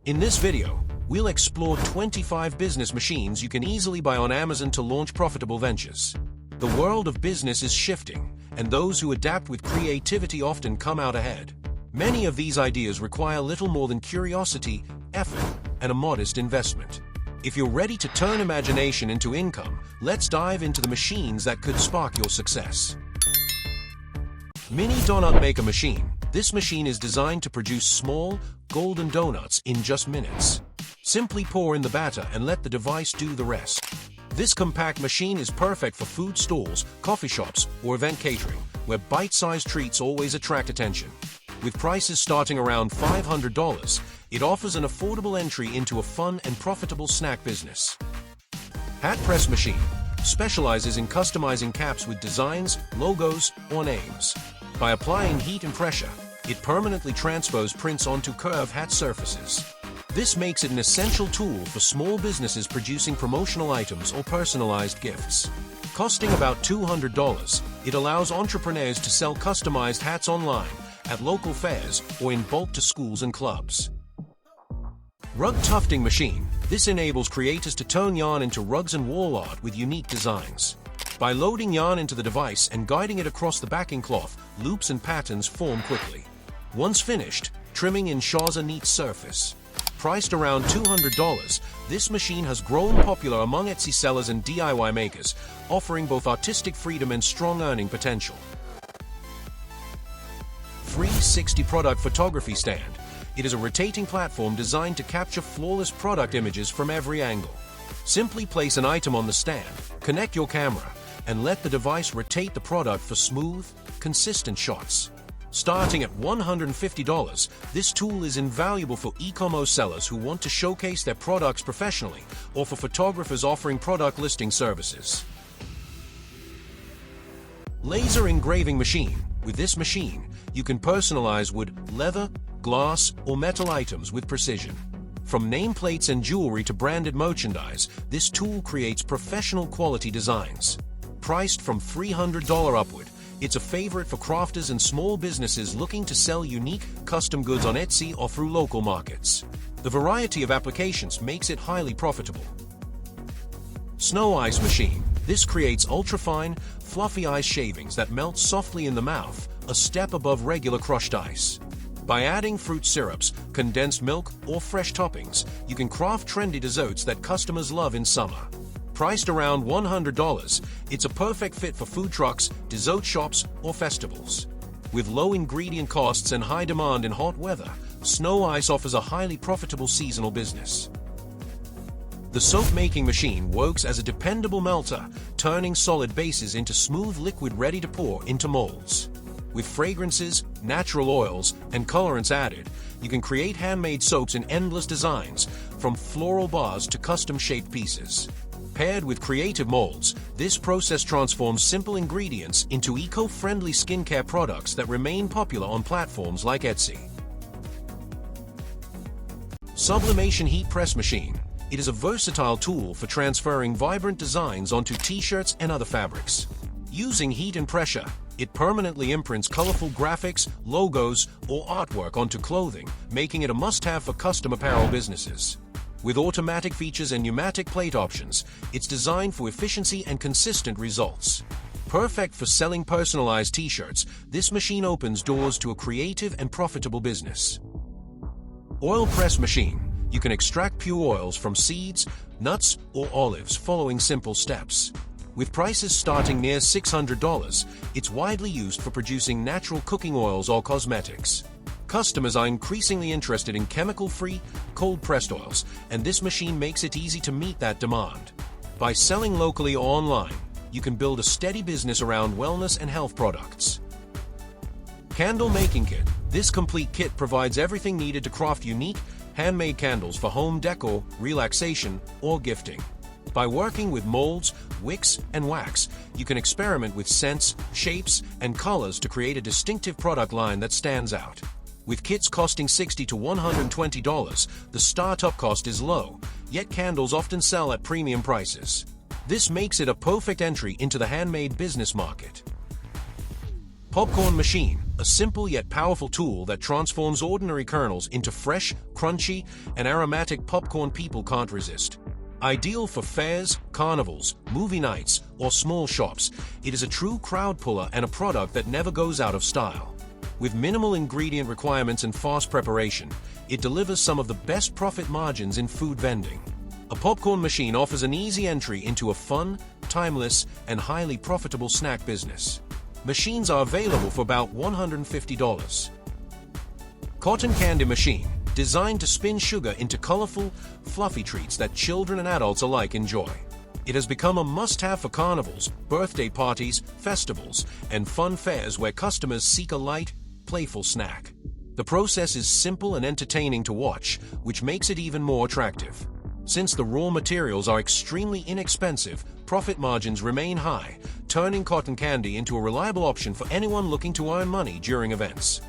In this video, we'll explore 25 business machines you can easily buy on Amazon to launch profitable ventures. The world of business is shifting, and those who adapt with creativity often come out ahead. Many of these ideas require little more than curiosity, effort, and a modest investment. If you're ready to turn imagination into income, let's dive into the machines that could spark your success. Mini Donut Maker Machine. This machine is designed to produce small, golden donuts in just minutes. Simply pour in the batter and let the device do the rest. This compact machine is perfect for food stalls, coffee shops, or event catering, where bite-sized treats always attract attention. With prices starting around $500, it offers an affordable entry into a fun and profitable snack business. Hat Press Machine specializes in customizing caps with designs, logos, or names. By applying heat and pressure, it permanently transfers prints onto curved hat surfaces. This makes it an essential tool for small businesses producing promotional items or personalized gifts. Costing about $200, it allows entrepreneurs to sell customized hats online, at local fairs, or in bulk to schools and clubs. Rug Tufting Machine. This enables creators to turn yarn into rugs and wall art with unique designs. By loading yarn into the device and guiding it across the backing cloth, loops and patterns form quickly. Once finished, trimming ensures a neat surface. Priced around $200, this machine has grown popular among Etsy sellers and DIY makers, offering both artistic freedom and strong earning potential. 360 Product Photography Stand. It is a rotating platform designed to capture flawless product images from every angle. Simply place an item on the stand, connect your camera, and let the device rotate the product for smooth, consistent shots. Starting at $150, this tool is invaluable for e-commerce sellers who want to showcase their products professionally, or for photographers offering product listing services. Laser Engraving Machine. With this machine, you can personalize wood, leather, glass, or metal items with precision. From nameplates and jewelry to branded merchandise, this tool creates professional quality designs. Priced from $300 upward, it's a favorite for crafters and small businesses looking to sell unique, custom goods on Etsy or through local markets. The variety of applications makes it highly profitable. Snow Ice Machine. This creates ultrafine, fluffy ice shavings that melt softly in the mouth, a step above regular crushed ice. By adding fruit syrups, condensed milk, or fresh toppings, you can craft trendy desserts that customers love in summer. Priced around $100, it's a perfect fit for food trucks, dessert shops, or festivals. With low ingredient costs and high demand in hot weather, Snow Ice offers a highly profitable seasonal business. The Soap Making Machine works as a dependable melter, turning solid bases into smooth liquid ready to pour into molds. With fragrances, natural oils, and colorants added, you can create handmade soaps in endless designs, from floral bars to custom-shaped pieces. Paired with creative molds, this process transforms simple ingredients into eco-friendly skincare products that remain popular on platforms like Etsy. Sublimation Heat Press Machine. It is a versatile tool for transferring vibrant designs onto t-shirts and other fabrics. Using heat and pressure, it permanently imprints colorful graphics, logos, or artwork onto clothing, making it a must-have for custom apparel businesses. With automatic features and pneumatic plate options, it's designed for efficiency and consistent results. Perfect for selling personalized t-shirts, this machine opens doors to a creative and profitable business. Oil Press Machine. You can extract pure oils from seeds, nuts, or olives following simple steps. With prices starting near $600, it's widely used for producing natural cooking oils or cosmetics. Customers are increasingly interested in chemical-free, cold-pressed oils, and this machine makes it easy to meet that demand. By selling locally or online, you can build a steady business around wellness and health products. Candle Making Kit. This complete kit provides everything needed to craft unique, handmade candles for home decor, relaxation, or gifting. By working with molds, wicks, and wax, you can experiment with scents, shapes, and colors to create a distinctive product line that stands out. With kits costing $60 to $120, the startup cost is low, yet candles often sell at premium prices. This makes it a perfect entry into the handmade business market. Popcorn Machine. a simple yet powerful tool that transforms ordinary kernels into fresh, crunchy, and aromatic popcorn people can't resist. Ideal for fairs, carnivals, movie nights, or small shops, it is a true crowd puller and a product that never goes out of style. With minimal ingredient requirements and fast preparation, it delivers some of the best profit margins in food vending. A popcorn machine offers an easy entry into a fun, timeless, and highly profitable snack business. Machines are available for about $150. Cotton candy machine, designed to spin sugar into colorful, fluffy treats that children and adults alike enjoy. It has become a must-have for carnivals, birthday parties, festivals, and fun fairs where customers seek a light, playful snack. The process is simple and entertaining to watch, which makes it even more attractive. Since the raw materials are extremely inexpensive, profit margins remain high, turning cotton candy into a reliable option for anyone looking to earn money during events.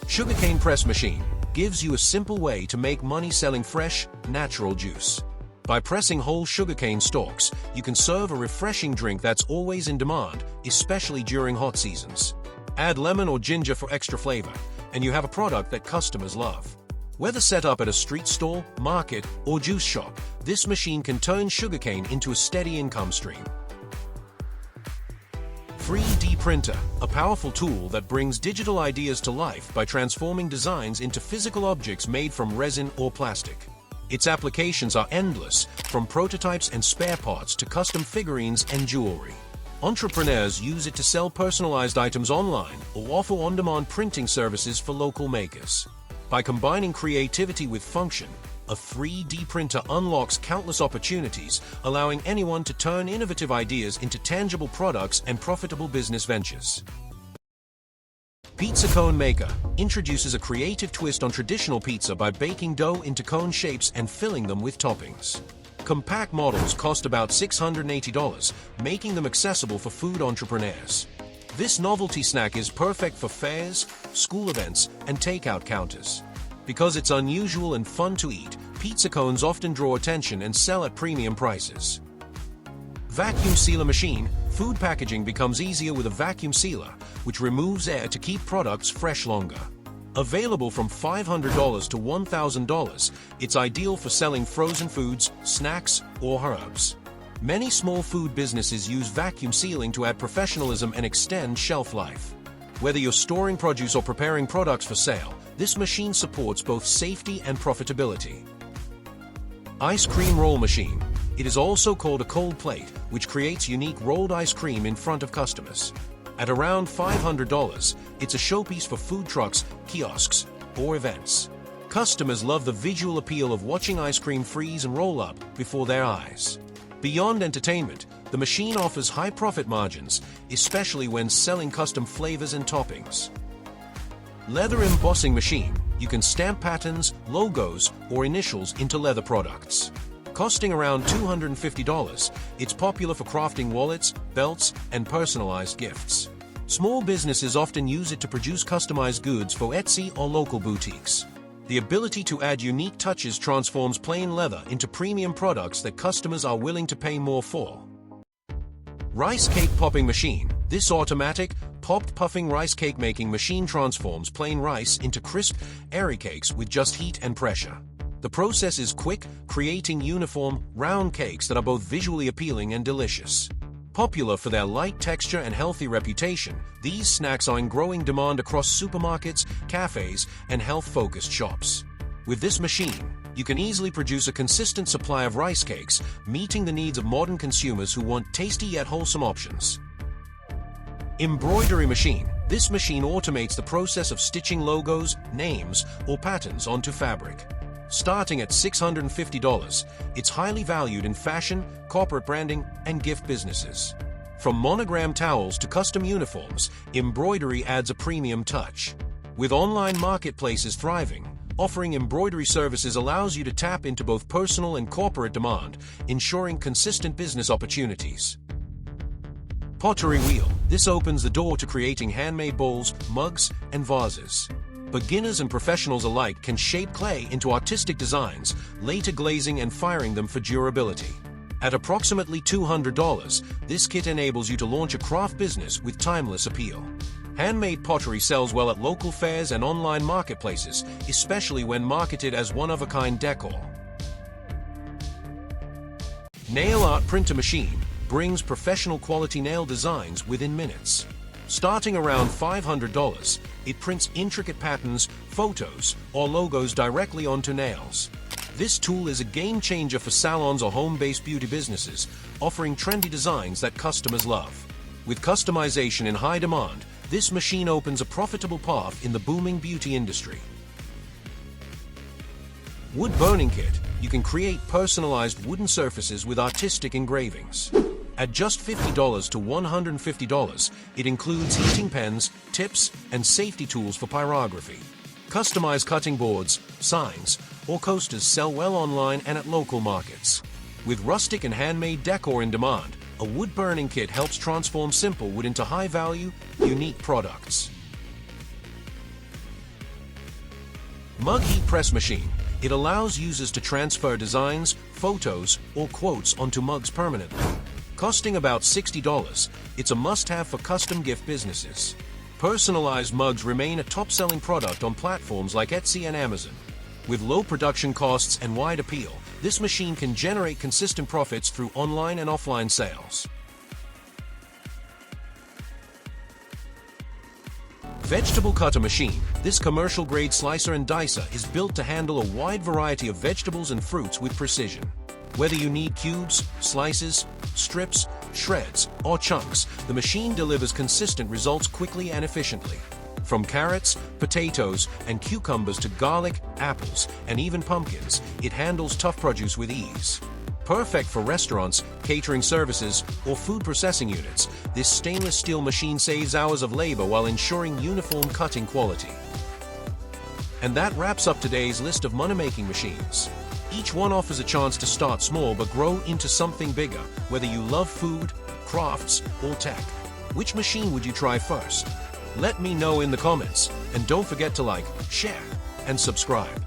Sugarcane press machine gives you a simple way to make money selling fresh, natural juice. By pressing whole sugarcane stalks, you can serve a refreshing drink that's always in demand, especially during hot seasons. Add lemon or ginger for extra flavor, and you have a product that customers love. Whether set up at a street stall, market, or juice shop, this machine can turn sugarcane into a steady income stream. 3D printer, a powerful tool that brings digital ideas to life by transforming designs into physical objects made from resin or plastic. Its applications are endless, from prototypes and spare parts to custom figurines and jewelry. Entrepreneurs use it to sell personalized items online or offer on-demand printing services for local makers. By combining creativity with function, a 3D printer unlocks countless opportunities, allowing anyone to turn innovative ideas into tangible products and profitable business ventures. Pizza Cone Maker introduces a creative twist on traditional pizza by baking dough into cone shapes and filling them with toppings. Compact models cost about $680, making them accessible for food entrepreneurs. This novelty snack is perfect for fairs, school events, and takeout counters. Because it's unusual and fun to eat, pizza cones often draw attention and sell at premium prices. Vacuum sealer machine. Food packaging becomes easier with a vacuum sealer, which removes air to keep products fresh longer. Available from $500 to $1,000, it's ideal for selling frozen foods, snacks, or herbs. Many small food businesses use vacuum sealing to add professionalism and extend shelf life. Whether you're storing produce or preparing products for sale, this machine supports both safety and profitability. Ice cream roll machine. It is also called a cold plate, which creates unique rolled ice cream in front of customers. At around $500, it's a showpiece for food trucks, kiosks, or events. Customers love the visual appeal of watching ice cream freeze and roll up before their eyes. Beyond entertainment, the machine offers high profit margins, especially when selling custom flavors and toppings. Leather embossing machine. You can stamp patterns, logos, or initials into leather products. Costing around $250, it's popular for crafting wallets, belts, and personalized gifts. Small businesses often use it to produce customized goods for Etsy or local boutiques. The ability to add unique touches transforms plain leather into premium products that customers are willing to pay more for. Rice cake popping machine. This automatic, popped puffing rice cake making machine transforms plain rice into crisp, airy cakes with just heat and pressure. The process is quick, creating uniform, round cakes that are both visually appealing and delicious. Popular for their light texture and healthy reputation, these snacks are in growing demand across supermarkets, cafes, and health-focused shops. With this machine, you can easily produce a consistent supply of rice cakes, meeting the needs of modern consumers who want tasty yet wholesome options. Embroidery machine. This machine automates the process of stitching logos, names, or patterns onto fabric. Starting at $650, it's highly valued in fashion, corporate branding, and gift businesses. From monogram towels to custom uniforms, embroidery adds a premium touch. With online marketplaces thriving, offering embroidery services allows you to tap into both personal and corporate demand, ensuring consistent business opportunities. Pottery wheel. This opens the door to creating handmade bowls, mugs, and vases. Beginners and professionals alike can shape clay into artistic designs, later glazing and firing them for durability. At approximately $200, this kit enables you to launch a craft business with timeless appeal. Handmade pottery sells well at local fairs and online marketplaces, especially when marketed as one-of-a-kind decor. Nail art printer machine brings professional quality nail designs within minutes. Starting around $500, it prints intricate patterns, photos, or logos directly onto nails. This tool is a game changer for salons or home-based beauty businesses, offering trendy designs that customers love. With customization in high demand, this machine opens a profitable path in the booming beauty industry. Wood burning kit. You can create personalized wooden surfaces with artistic engravings. At just $50 to $150, it includes heating pens, tips, and safety tools for pyrography. Customized cutting boards, signs, or coasters sell well online and at local markets. With rustic and handmade decor in demand, a wood burning kit helps transform simple wood into high-value, unique products. Mug heat press machine. It allows users to transfer designs, photos, or quotes onto mugs permanently. Costing about $60, it's a must-have for custom gift businesses. Personalized mugs remain a top-selling product on platforms like Etsy and Amazon. With low production costs and wide appeal, this machine can generate consistent profits through online and offline sales. Vegetable cutter machine. This commercial-grade slicer and dicer is built to handle a wide variety of vegetables and fruits with precision. Whether you need cubes, slices, strips, shreds, or chunks, the machine delivers consistent results quickly and efficiently. From carrots, potatoes, and cucumbers to garlic, apples, and even pumpkins, it handles tough produce with ease. Perfect for restaurants, catering services, or food processing units, this stainless steel machine saves hours of labor while ensuring uniform cutting quality. And that wraps up today's list of money-making machines. Each one offers a chance to start small but grow into something bigger, whether you love food, crafts, or tech. Which machine would you try first? Let me know in the comments, and don't forget to like, share, and subscribe.